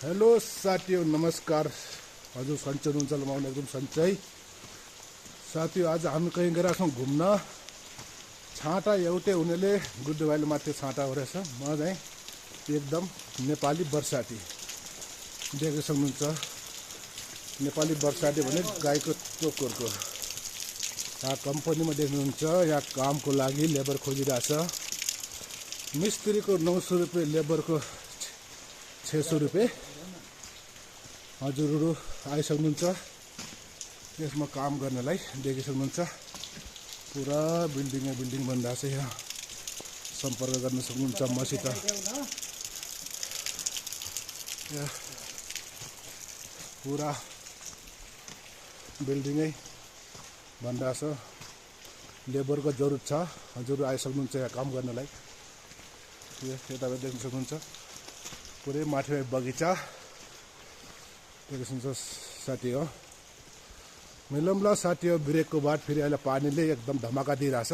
Hello साथीहरू नमस्कार। हजुर सन्चै हुनुहुन्छ? म एकदम सन्चै। साथीहरू आज हामी कहीँ गएर छौँ घुम्न। छाँटा एउटै हुनेले गुड्डु भाइले माथि छाँटा हो रहेछ। म चाहिँ एकदम नेपाली बर्साती देख्न सक्नुहुन्छ। नेपाली बर्साती भने गाईको चोकरको यहाँ कम्पनीमा देख्नुहुन्छ। यहाँ कामको लागि लेबर खोजिरहेछ। मिस्त्रीको 900 रुपियाँ, लेबरको 600 रुपियाँ। हजुरहरू आइसक्नुहुन्छ यसमा काम गर्नलाई। देखिसक्नुहुन्छ पुरा बिल्डिङ बन्दैछ। यहाँ सम्पर्क गर्न सक्नुहुन्छ मसित। पुरा बिल्डिङै बन्दैछ। लेबरको जरुरत छ। हजुरहरू आइसक्नुहुन्छ यहाँ काम गर्नलाई। यता देख्न सक्नुहुन्छ पुरै माथिमा बगैँचा देख्नुहुन्छ साथी हो। मिलौँ ल साथी हो। ब्रेकको बाद फेरि अहिले पानीले एकदम धमाका दिइरहेछ।